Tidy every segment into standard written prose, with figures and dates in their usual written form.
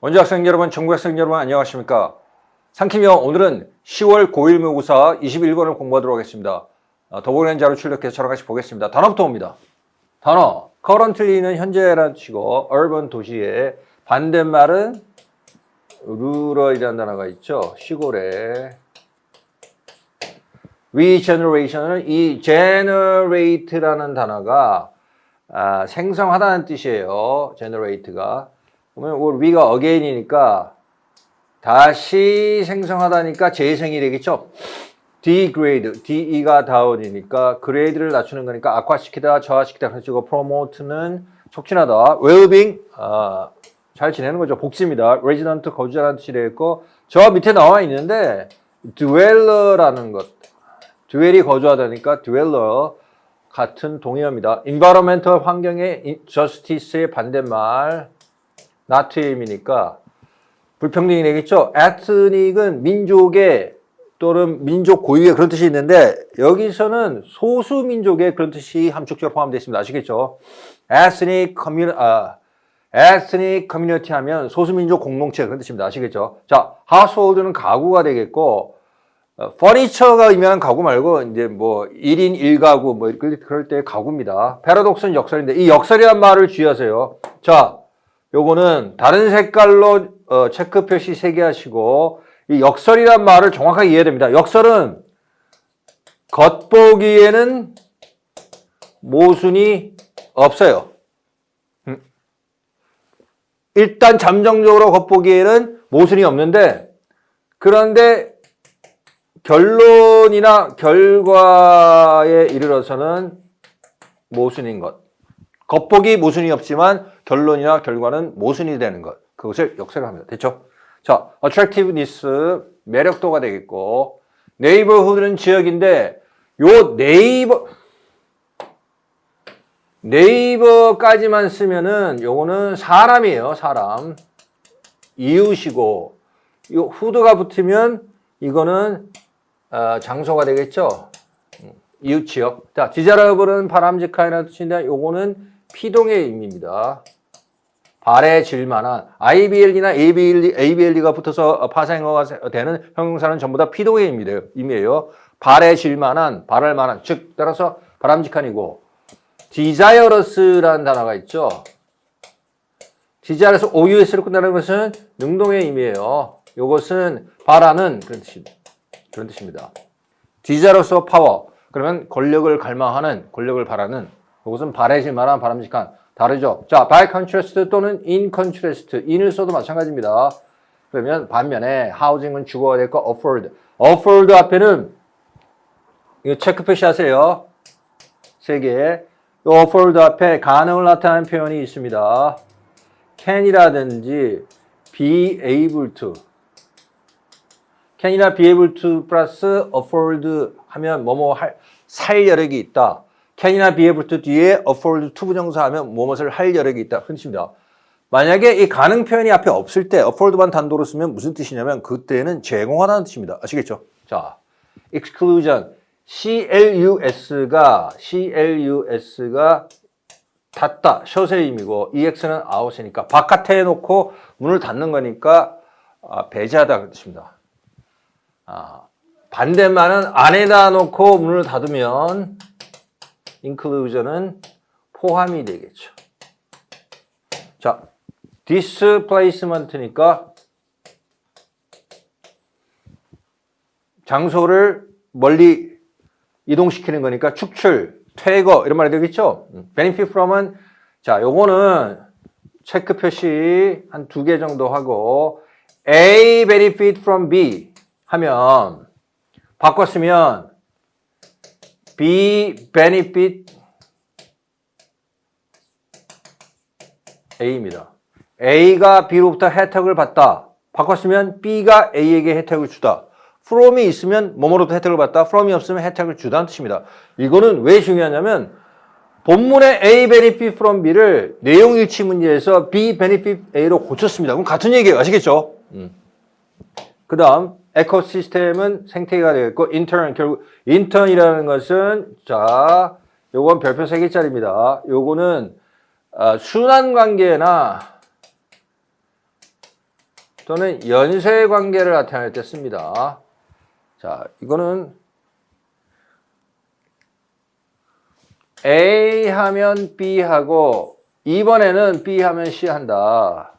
원주 학생 여러분, 전국 학생 여러분 안녕하십니까? 상키명 오늘은 10월 고1 모의고사 21번을 공부하도록 하겠습니다. 더보기란 자료 출력해서 저랑 같이 보겠습니다. 단어부터 옵니다. 단어, currently는 현재라는 뜻이고 urban 도시의 반대말은 rural이라는 단어가 있죠. 시골에 regeneration은 이 generate라는 단어가 생성하다는 뜻이에요. generate가. 그러면 re가 again이니까 다시 생성하다니까 재생이 되겠죠. degrade, de가 down이니까 grade를 낮추는 거니까 악화시키다, 저하시키다 그래서 promote는 촉진하다, well-being 잘 지내는 거죠. 복지입니다. resident 거주자라는 뜻이 되겠고 저 밑에 나와 있는데 dweller라는 것, dwell이 거주하다니까 dweller 같은 동의어입니다. environmental 환경의 justice의 반대말 나트임이니까 불평등이 되겠죠. ethnic은 민족의 또는 민족 고유의 그런 뜻이 있는데 여기서는 소수 민족의 그런 뜻이 함축적으로 포함되어 있습니다. 아시겠죠? ethnic community 하면 소수 민족 공동체 그런 뜻입니다. 아시겠죠? 자, household는 가구가 되겠고 furniture가 의미하는 가구 말고 이제 뭐 1인 1가구 뭐 그럴 때 가구입니다. paradox는 역설인데 이 역설이란 말을 주의하세요. 자, 요거는 다른 색깔로 체크 표시 3개 하시고 이 역설이란 말을 정확하게 이해해야 됩니다. 역설은 겉보기에는 모순이 없어요. 일단 잠정적으로 겉보기에는 모순이 없는데 그런데 결론이나 결과에 이르러서는 모순인 것. 겉보기 모순이 없지만 결론이나 결과는 모순이 되는 것. 그것을 역설을 합니다. 됐죠? 자, attractiveness, 매력도가 되겠고 neighborhood는 지역인데 요 네이버까지만 쓰면은 요거는 사람이에요. 사람. 이웃이고 요 후드가 붙으면 이거는 장소가 되겠죠? 이웃 지역. 자, 디자라블은 바람직하다는 뜻인데 요거는 피동의 의미입니다. 발해질 만한 IBL이나 ABLD가 붙어서 파생어가 되는 형용사는 전부 다 피동의 의미예요. 발해질 만한, 발할 만한, 즉 따라서 바람직한이고 desirous라는 단어가 있죠. desirous OUS로 끝나는 것은 능동의 의미예요. 이것은 바라는 그런 뜻입니다. desirous of power 그러면 권력을 갈망하는, 권력을 바라는 이것은 발해질 만한, 바람직한 다르죠. 자, by contrast 또는 in contrast. in을 써도 마찬가지입니다. 그러면 반면에 housing은 주거가 될 거 afford. afford 앞에는 이거 체크 표시하세요. 3개. 이 afford 앞에 가능을 나타내는 표현이 있습니다. can이라든지 be able to. can이나 be able to 플러스 afford 하면 살 여력이 있다. can이나 be able to 뒤에 afford to 부정사 하면 무엇을 할 여력이 있다. 그런 뜻입니다. 만약에 이 가능 표현이 앞에 없을 때 afford만 단도로 쓰면 무슨 뜻이냐면 그때는 제공하다는 뜻입니다. 아시겠죠? 자, exclusion. CLUS가 닫다, 셧의 의미고 EX는 out이니까 바깥에 놓고 문을 닫는 거니까 배제하다 그런 뜻입니다. 반대말은 안에다 놓고 문을 닫으면 inclusion은 포함이 되겠죠. 자, displacement니까 장소를 멀리 이동시키는 거니까 축출, 퇴거 이런 말이 되겠죠. benefit from은 자, 요거는 체크 표시 한 2개 정도 하고 A benefit from B 하면 바꿨으면 B benefit A입니다. A가 B로부터 혜택을 받다. 바꿨으면 B가 A에게 혜택을 주다. from이 있으면 뭐뭐로부터 혜택을 받다. from이 없으면 혜택을 주다는 뜻입니다. 이거는 왜 중요하냐면 본문의 A benefit from B를 내용일치 문제에서 B benefit A로 고쳤습니다. 그럼 같은 얘기예요. 아시겠죠? 그 다음 에코시스템은 생태계가 되겠고 결국 intern이라는 것은 자, 요건 별표 3개짜리입니다. 요거는 순환 관계나 또는 연쇄 관계를 나타낼 때 씁니다. 자, 이거는 A 하면 B 하고 이번에는 B 하면 C 한다.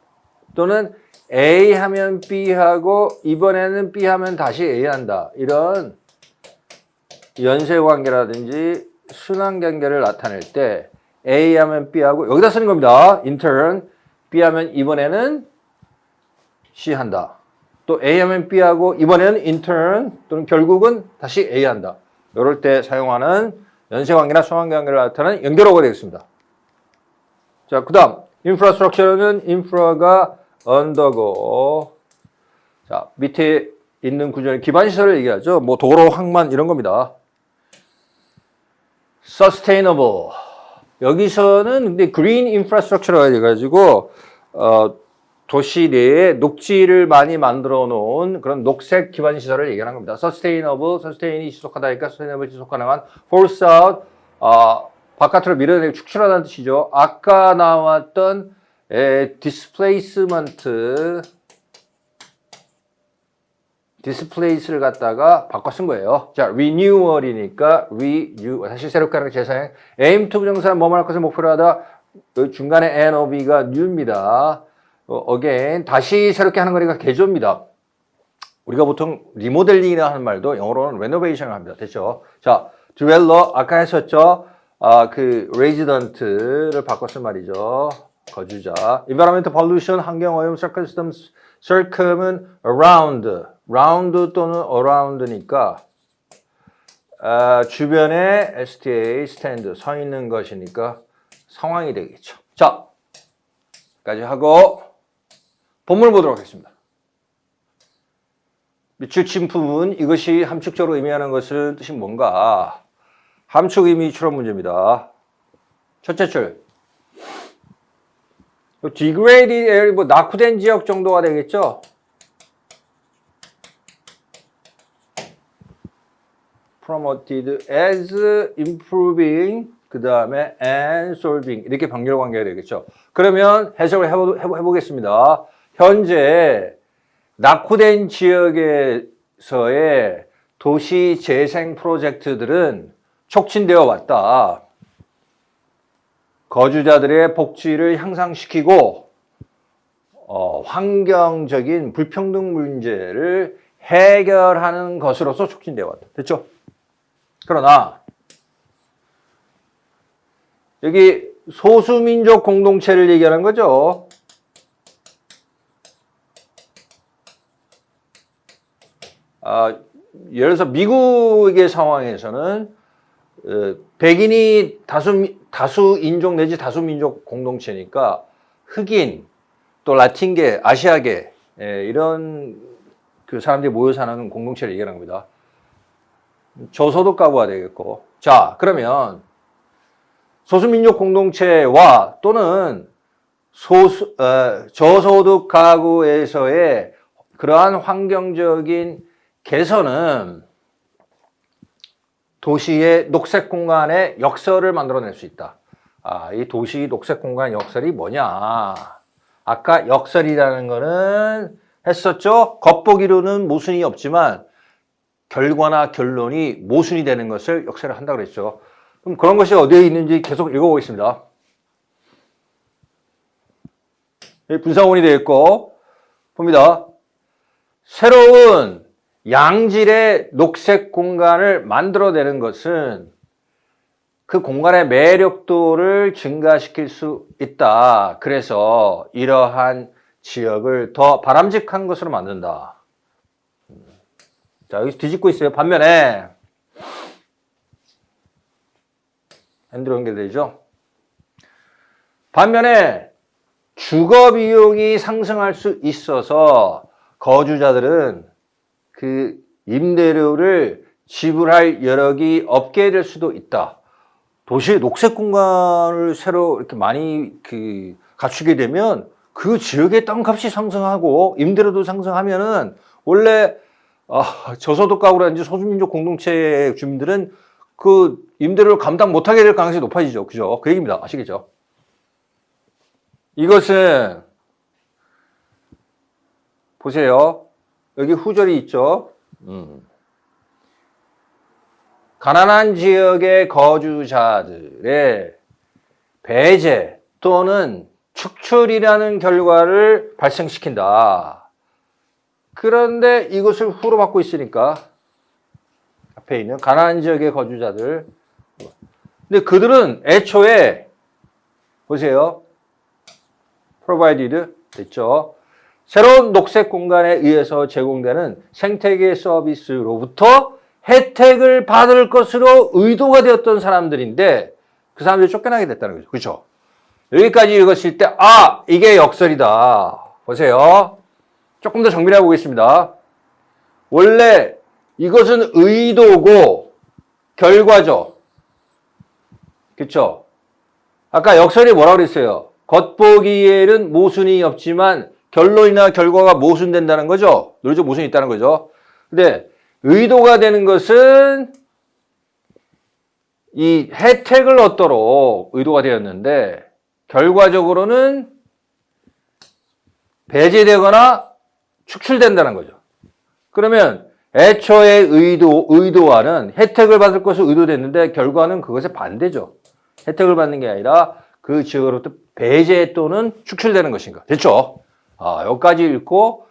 또는 A 하면 B 하고 이번에는 B 하면 다시 A 한다. 이런 연쇄 관계라든지 순환 관계를 나타낼 때 A 하면 B 하고 여기다 쓰는 겁니다. in turn B 하면 이번에는 C 한다. 또 A 하면 B 하고 이번에는 in turn 또는 결국은 다시 A 한다. 이럴 때 사용하는 연쇄 관계나 순환 관계를 나타내는 연결어가 되겠습니다. 자, 그다음 infrastructure는 infra가 언더고 자, 밑에 있는 구조는 기반 시설을 얘기하죠. 뭐 도로, 항만 이런 겁니다. sustainable. 여기서는 근데 green infrastructure가 돼 가지고 도시 내에 녹지를 많이 만들어 놓은 그런 녹색 기반 시설을 얘기하는 겁니다. sustainable, sustain이 지속하다니까 sustainable 지속 가능한 force out, 바깥으로 밀어내고 축출하다는 뜻이죠. 아까 나왔던 displace를 갖다가 바꿔 쓴 거예요. 자, renewal이니까 renew, 다시 새롭게 하는 재사용. aim to 부정사는 뭐만 할 것을 목표로 하다. 중간에 nob가 new입니다. again, 다시 새롭게 하는 거니까 개조입니다. 우리가 보통 리모델링이라 하는 말도 영어로는 renovation을 합니다. 됐죠? 자, dweller, 아까 했었죠? 그 resident를 바꿨을 말이죠. 거주자. environmental pollution, 환경오염, circumstance, circum은 around, round 또는 around니까 주변에 sta, stand, 서 있는 것이니까 상황이 되겠죠. 자, 까지 하고 본문을 보도록 하겠습니다. 밑줄 친 부분, 이것이 함축적으로 의미하는 것은 뜻이 뭔가? 함축 의미 추론 문제입니다. 첫째 줄. degraded area, 뭐 낙후된 지역 정도가 되겠죠? promoted as improving, 그 다음에 and solving 이렇게 병렬 관계가 되겠죠. 그러면 해석을 해보겠습니다. 현재 낙후된 지역에서의 도시 재생 프로젝트들은 촉진되어 왔다. 거주자들의 복지를 향상시키고 환경적인 불평등 문제를 해결하는 것으로서 촉진되어 왔다. 됐죠? 그러나 여기 소수민족 공동체를 얘기하는 거죠. 예를 들어서 미국의 상황에서는 백인이 다수 인종 내지 다수민족 공동체니까 흑인 또 라틴계, 아시아계 이런 그 사람들이 모여 사는 공동체를 얘기하는 겁니다. 저소득 가구가 되겠고, 자 그러면 소수민족 공동체와 또는 저소득 가구에서의 그러한 환경적인 개선은 도시의 녹색 공간의 역설을 만들어낼 수 있다. 이 도시 녹색 공간 역설이 뭐냐? 아까 역설이라는 거는 했었죠? 겉보기로는 모순이 없지만 결과나 결론이 모순이 되는 것을 역설을 한다고 그랬죠. 그럼 그런 것이 어디에 있는지 계속 읽어보겠습니다. 분사원이 되어 있고 봅니다. 새로운 양질의 녹색 공간을 만들어내는 것은 그 공간의 매력도를 증가시킬 수 있다. 그래서 이러한 지역을 더 바람직한 것으로 만든다. 자, 여기서 뒤집고 있어요. 반면에 핸드로 연결되죠. 반면에 주거 비용이 상승할 수 있어서 거주자들은 그 임대료를 지불할 여력이 없게 될 수도 있다. 도시의 녹색 공간을 새로 이렇게 많이 갖추게 되면 그 지역의 땅값이 상승하고 임대료도 상승하면은 원래 저소득 가구라든지 소수민족 공동체의 주민들은 그 임대료를 감당 못하게 될 가능성이 높아지죠. 그죠? 그 얘기입니다. 아시겠죠? 이것은 보세요. 여기 후절이 있죠. 가난한 지역의 거주자들의 배제 또는 축출이라는 결과를 발생시킨다. 그런데 이것을 후로 받고 있으니까 앞에 있는 가난한 지역의 거주자들. 근데 그들은 애초에 보세요. provided 됐죠. 새로운 녹색 공간에 의해서 제공되는 생태계 서비스로부터 혜택을 받을 것으로 의도가 되었던 사람들인데 그 사람들이 쫓겨나게 됐다는 거죠. 그렇죠? 여기까지 읽었을 때 이게 역설이다. 보세요. 조금 더 정밀하게 보겠습니다. 원래 이것은 의도고 결과죠. 그렇죠? 아까 역설이 뭐라고 그랬어요? 겉보기에는 모순이 없지만 결론이나 결과가 모순된다는 거죠. 논리적 모순이 있다는 거죠. 근데 의도가 되는 것은 이 혜택을 얻도록 의도가 되었는데 결과적으로는 배제되거나 축출된다는 거죠. 그러면 애초의 의도와는 혜택을 받을 것을 의도됐는데 결과는 그것의 반대죠. 혜택을 받는 게 아니라 그 지역으로부터 배제 또는 축출되는 것인가. 됐죠? 여기까지 읽고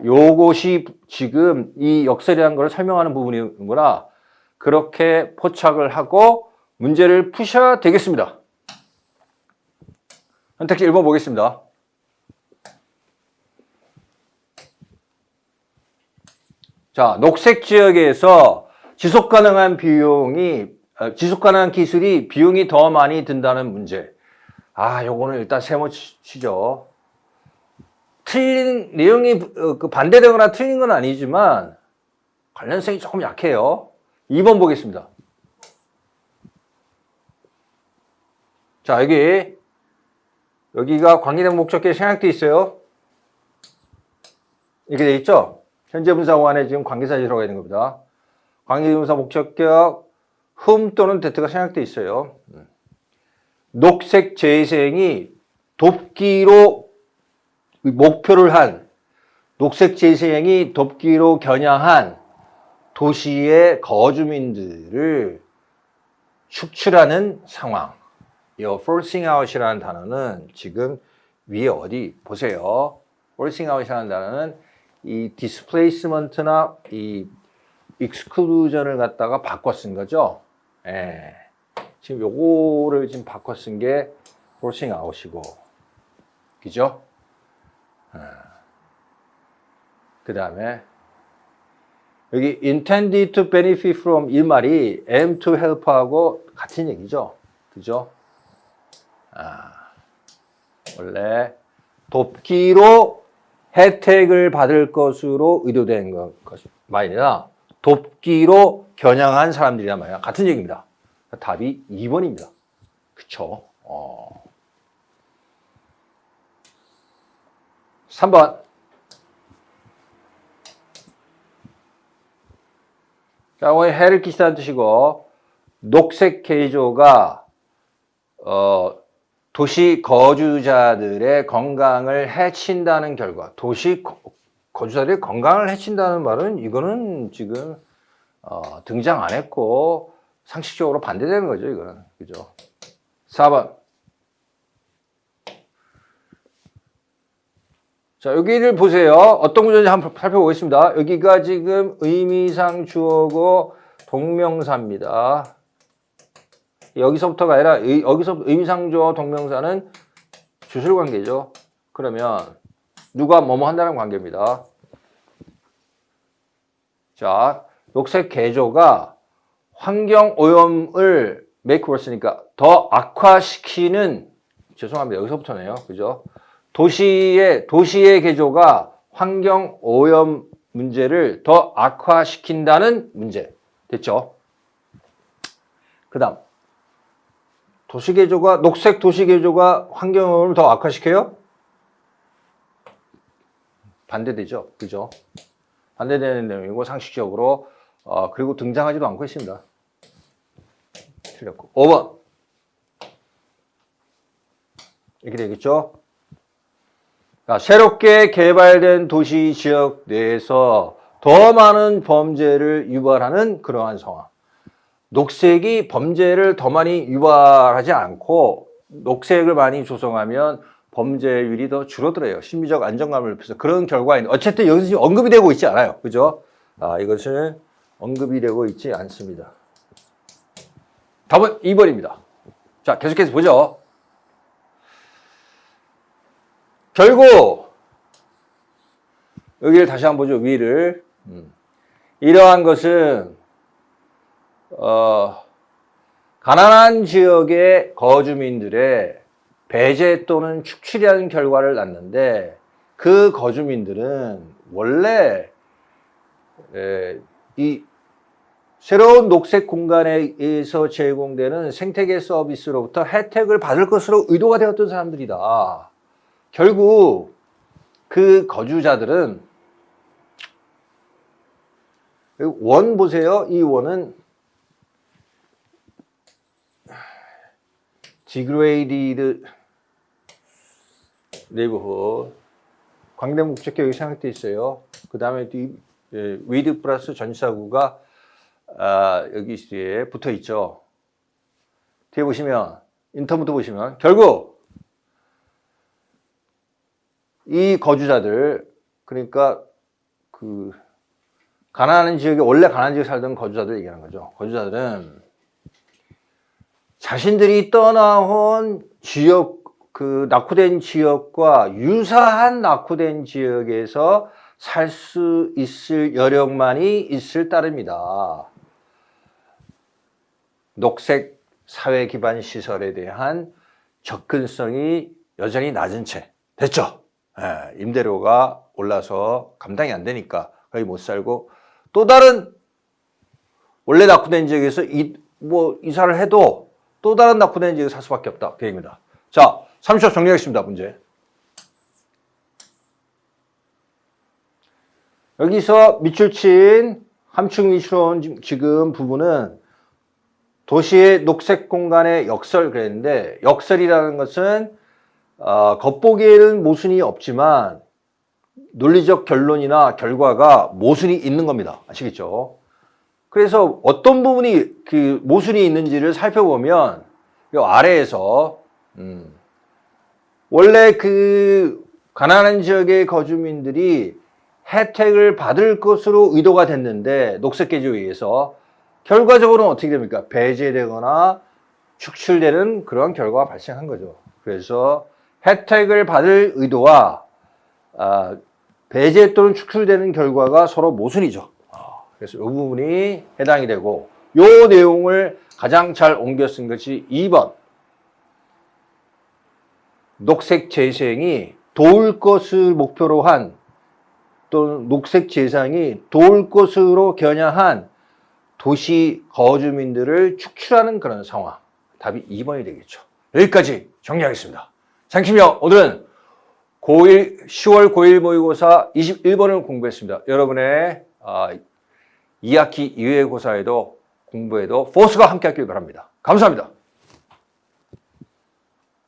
요것이 지금 이 역설이라는 걸 설명하는 부분이구나. 그렇게 포착을 하고 문제를 푸셔야 되겠습니다. 선택지 1번 보겠습니다. 자, 녹색 지역에서 지속 가능한 기술이 비용이 더 많이 든다는 문제. 요거는 일단 세모치죠. 틀린 내용이 반대되거나 틀린 건 아니지만 관련성이 조금 약해요. 2번 보겠습니다. 자, 여기가 관계된 목적격에 생략되어 있어요. 이렇게 돼 있죠? 현재 분사 호환에 지금 관계사지 들어가 있는 겁니다. 관계대명사 목적격 whom 또는 that가 생략되어 있어요. 녹색 재생이 돕기로 목표를 한 녹색 재생이 돕기로 겨냥한 도시의 거주민들을 축출하는 상황. 이 forcing out이라는 단어는 지금 위에 어디 보세요. forcing out이라는 단어는 이 displacement나 이 exclusion을 갖다가 바꿔 쓴 거죠. 지금 요거를 지금 바꿔 쓴 게 forcing out이고, 그죠? 그 다음에 여기 intended to benefit from 이 말이 aim to help하고 같은 얘기죠. 그죠? 원래 돕기로 혜택을 받을 것으로 의도된 것이 아니라 돕기로 겨냥한 사람들이란 말이야. 같은 얘기입니다. 답이 2번입니다. 그쵸? 3번. 자, 오늘 해를 끼친다는 뜻이고, 녹색 개조가, 도시 거주자들의 건강을 해친다는 결과, 도시 거주자들의 건강을 해친다는 말은 이거는 지금, 등장 안 했고, 상식적으로 반대되는 거죠, 이거는. 그죠? 4번. 자, 여기를 보세요. 어떤 구조인지 한번 살펴보겠습니다. 여기가 지금 의미상 주어고 동명사입니다. 여기서부터가 아니라 여기서 의미상 주어 동명사는 주술 관계죠. 그러면 누가 뭐뭐 한다는 관계입니다. 자, 녹색 개조가 환경 오염을 make worse니까 더 악화시키는, 죄송합니다. 여기서부터네요. 그죠? 도시의 개조가 환경 오염 문제를 더 악화시킨다는 문제. 됐죠? 그 다음. 녹색 도시 개조가 환경 오염을 더 악화시켜요? 반대되죠? 그죠? 반대되는 내용이고, 상식적으로, 그리고 등장하지도 않고 있습니다. 틀렸고. 5번. 이렇게 되겠죠? 새롭게 개발된 도시 지역 내에서 더 많은 범죄를 유발하는 그러한 상황. 녹색이 범죄를 더 많이 유발하지 않고 녹색을 많이 조성하면 범죄율이 더 줄어들어요. 심리적 안정감을 높여서 그런 결과인데 어쨌든 여기서 지금 언급이 되고 있지 않아요. 그죠? 이것은 언급이 되고 있지 않습니다. 답은 2번입니다. 자, 계속해서 보죠. 결국 여기를 다시 한번 보죠. 위를. 이러한 것은 가난한 지역의 거주민들의 배제 또는 축출이라는 결과를 낳는데 그 거주민들은 원래 이 새로운 녹색 공간에서 제공되는 생태계 서비스로부터 혜택을 받을 것으로 의도가 되었던 사람들이다. 결국 그 거주자들은 원 보세요. 이 원은 degraded neighborhood 광대목적격 여기 생각돼 있어요. 그 다음에 with 플러스 전치사구가 여기 뒤에 붙어 있죠. 뒤에 보시면 인터부터 보시면 결국 이 거주자들 그러니까 그 가난한 지역에 원래 가난한 지역에 살던 거주자들 얘기하는 거죠. 거주자들은 자신들이 떠나온 지역 그 낙후된 지역과 유사한 낙후된 지역에서 살 수 있을 여력만이 있을 따름이다. 녹색 사회 기반 시설에 대한 접근성이 여전히 낮은 채 됐죠. 임대료가 올라서 감당이 안 되니까 거의 못 살고 또 다른 원래 낙후된 지역에서 이사를 해도 또 다른 낙후된 지역에 살 수밖에 없다. 그 얘기입니다. 자, 30초 정리하겠습니다. 문제. 여기서 밑줄 친 함축 미추론 지금 부분은 도시의 녹색 공간의 역설 그랬는데 역설이라는 것은 겉보기에는 모순이 없지만 논리적 결론이나 결과가 모순이 있는 겁니다. 아시겠죠? 그래서 어떤 부분이 그 모순이 있는지를 살펴보면 이 아래에서 원래 그 가난한 지역의 거주민들이 혜택을 받을 것으로 의도가 됐는데 녹색개조에 의해서 결과적으로는 어떻게 됩니까? 배제되거나 축출되는 그런 결과가 발생한 거죠. 그래서 혜택을 받을 의도와 배제 또는 축출되는 결과가 서로 모순이죠. 그래서 이 부분이 해당이 되고 이 내용을 가장 잘 옮겨 쓴 것이 2번. 녹색 재생이 도울 것을 목표로 한 또는 녹색 재생이 도울 것으로 겨냥한 도시 거주민들을 축출하는 그런 상황. 답이 2번이 되겠죠. 여기까지 정리하겠습니다. 장킴이요. 오늘은 10월 고1 모의고사 21번을 공부했습니다. 여러분의 2학기 2회고사에도 공부에도 포스가 함께 하길 바랍니다. 감사합니다.